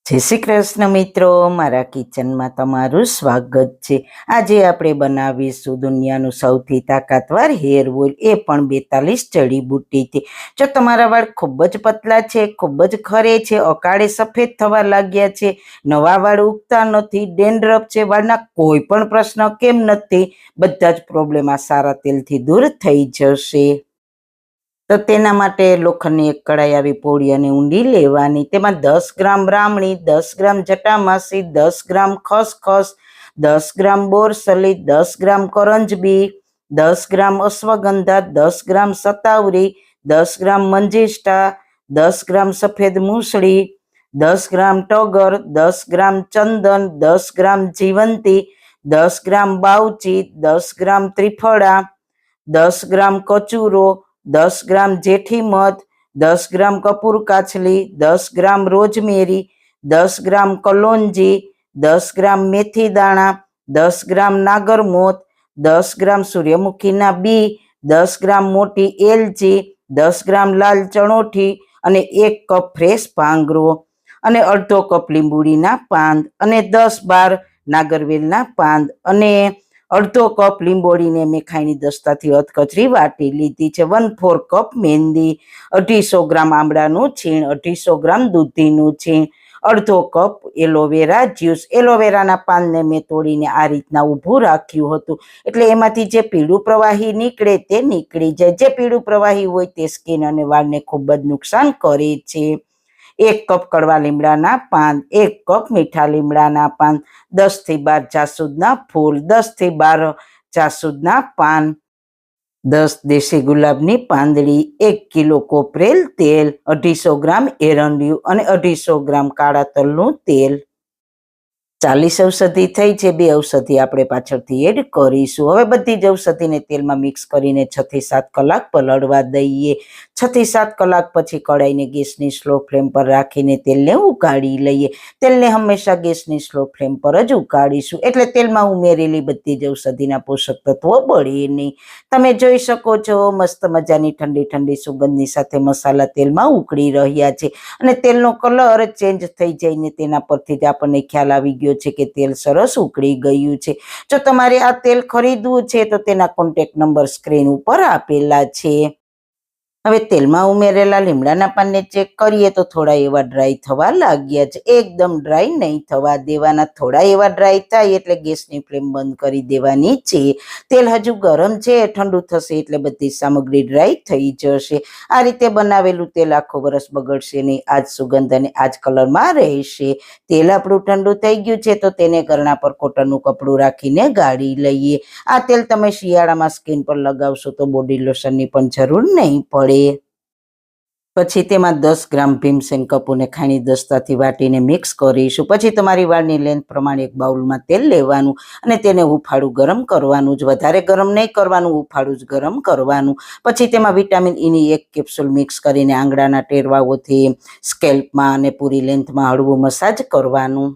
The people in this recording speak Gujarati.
જય શ્રી કૃષ્ણ મિત્રો, મારા કિચનમાં તમારું સ્વાગત છે। આજે આપણે બનાવીશું દુનિયાનું સૌથી તાકાતવાર હેર ઓઇલ, એ પણ 42 જડીબુટ્ટીથી। જો તમારા વાળ ખૂબ જ પતલા છે, ખૂબ જ ખરે છે, અકાળે સફેદ થવા લાગ્યા છે, નવા વાળ ઉગતા નથી, ડેન્ડ્રફ છે, વાળના કોઈ પણ પ્રશ્ન કેમ નથી, બધા જ પ્રોબ્લેમ આ સારા તેલથી દૂર થઈ જશે। તો તેના માટે લોખંડની એક કડાઈ આવી પહોળી અને ઊંડી લેવાની, તેમાં 10 ગ્રામ બ્રાહ્મણી, 10 ગ્રામ જટામાસી, 10 ગ્રામ ખસખસ, 10 ગ્રામ બોરસલી, 10 ગ્રામ કરંજબી, 10 ગ્રામ અશ્વગંધા, 10 ગ્રામ સતાવરી, 10 ગ્રામ મંજીષ્ટા, 10 ગ્રામ સફેદ મૂસળી, 10 ગ્રામ ટગર, 10 ગ્રામ ચંદન, 10 ગ્રામ જીવંતી, 10 ગ્રામ બાવચી, 10 ગ્રામ ત્રિફળા, 10 ગ્રામ કચુરો, 10 ગ્રામ જેઠી મધ, 10 ગ્રામ કપૂર કાછલી, 10 ગ્રામ રોજમેરી, 10 ગ્રામ કલોંજી, 10 ગ્રામ મેથી દાણા, 10 ગ્રામ નાગરમોથ, 10 ગ્રામ સૂર્યમુખીના બી, 10 ગ્રામ મોટી એલચી, 10 ગ્રામ લાલ ચણોઠી અને 1 કપ ફ્રેશ પાંગરો અને અડધો કપ લીંબુડીના પાન અને 10-12 નાગરવેલના પાન અને અડધો કપ લીંબોળીને મેં ખાયણી દસ્તાથી અધકચરી વાટી લીધી છે। 1/4 કપ મહેંદી, 250 ગ્રામ આમળાનું છીણ, 250 ગ્રામ દૂધીનું છીણ, અડધો કપ એલોવેરા જ્યુસ। એલોવેરાના પાનને મેં તોડીને આ રીતના ઊભું રાખ્યું હતું, એટલે એમાંથી જે પીળું પ્રવાહી નીકળે તે નીકળી જાય। જે પીળું પ્રવાહી હોય તે સ્કિન અને વાળને ખૂબ જ નુકસાન કરે છે। 1 કપ કડવા લીમડાના પાન, 1 કપ મીઠા લીમડાના પાન, 10 થી 12 જાસૂદના ફૂલ, 10 થી 12 જાસૂદના પાન, 10 દેશી ગુલાબની પાંદડી, 1 કિલો કોપરેલ તેલ, 250 ગ્રામ એરંડિયું અને 250 ગ્રામ કાળા તલનું તેલ। 40 ઔષધિ થઈ છે, 2 ઔષધિ આપણે પાછળથી એડ કરીશું। હવે બધી જ ઔષધિને તેલમાં મિક્સ કરીને 6 થી 7 કલાક પલળવા દઈએ। 6 થી 7 કલાક પછી કડાઈને ગેસની સ્લો ફ્લેમ પર રાખીને તેલને ઉકાળી લઈએ। તેલને હંમેશા ગેસની સ્લો ફ્લેમ પર જ ઉકાળીશું, એટલે તેલમાં ઉમેરેલી બધી જ ઔષધિના પોષક તત્વો બળે નહીં। તમે જોઈ શકો છો, મસ્ત મજાની ઠંડી ઠંડી સુગંધની સાથે મસાલા તેલમાં ઉકળી રહ્યા છે અને તેલનો કલર ચેન્જ થઈ જઈને તેના પરથી જ આપણને ખ્યાલ આવી ગયો છે કે તેલ સરસ ઉકળી ગયું છે। જો તમારે આ તેલ ખરીદવું છે તો તેના કોન્ટેક્ટ નંબર સ્ક્રીન ઉપર આપેલા છે। હવે તેલમાં ઉમેરેલા લીમડાના પાનને ચેક કરીએ તો થોડા એવા ડ્રાય થવા લાગ્યા છે। એકદમ ડ્રાય નહીં થવા દેવાના, થોડા એવા ડ્રાય થાય એટલે ગેસની ફ્લેમ બંધ કરી દેવાની છે। તેલ હજુ ગરમ છે, ઠંડુ થશે એટલે બધી સામગ્રી ડ્રાય થઈ જશે। આ રીતે બનાવેલું તેલ આખો વર્ષ બગડશે નહીં, આજ સુગંધ અને આજ કલરમાં રહેશે। તેલ આપણું ઠંડુ થઈ ગયું છે તો તેને ગરણા પર કોટનનું કપડું રાખીને ગાળી લઈએ। આ તેલ તમે શિયાળામાં સ્કિન પર લગાવશો તો બોડી લોશનની પણ જરૂર નહીં પડે। પછી તેમાં 10 ગ્રામ ભીમસેન કપૂરને ખાયણી દસ્તાથી વાટીને મિક્સ કરીશું। પછી તમારી વાળની લેન્થ પ્રમાણે એક બાઉલમાં તેલ લેવાનું અને તેને હુંફાળું ગરમ કરવાનું જ, વધારે ગરમ નહીં કરવાનું, હુંફાળું જ ગરમ કરવાનું। પછી તેમાં વિટામિન ઈની 1 કેપ્સ્યુલ મિક્સ કરીને આંગળાના ટેરવાઓથી સ્કેલ્પમાં અને પૂરી લેન્થમાં હળવું મસાજ કરવાનું।